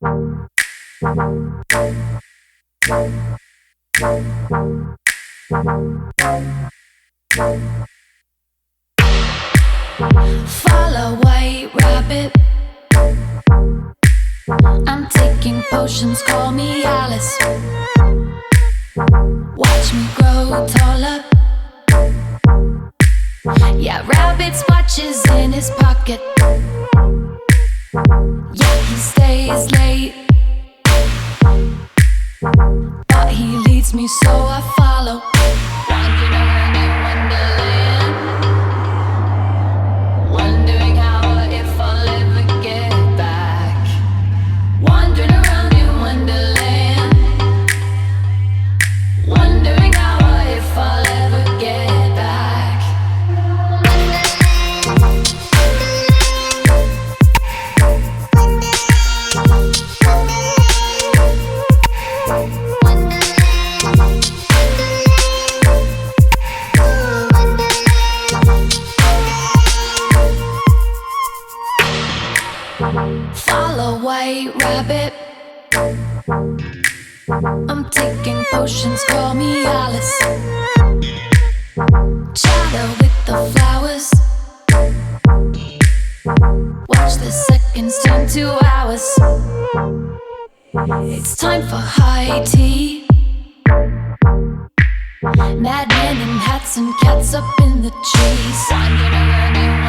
Follow white rabbit. I'm taking potions, call me Alice. Watch me grow taller. Yeah, rabbit's watches in his pocket. Yeah, he stays late, but he leads me so I follow. Wandering around in Wonderland, wondering how or if I'll ever get back. Wandering around in Wonderland, wondering how or if I'll ever get back. Follow white rabbit. I'm taking potions, call me Alice. Chatter with the flowers. Watch the seconds turn to hours. It's time for high tea. Madmen in hats and cats up in the trees. Wandering around in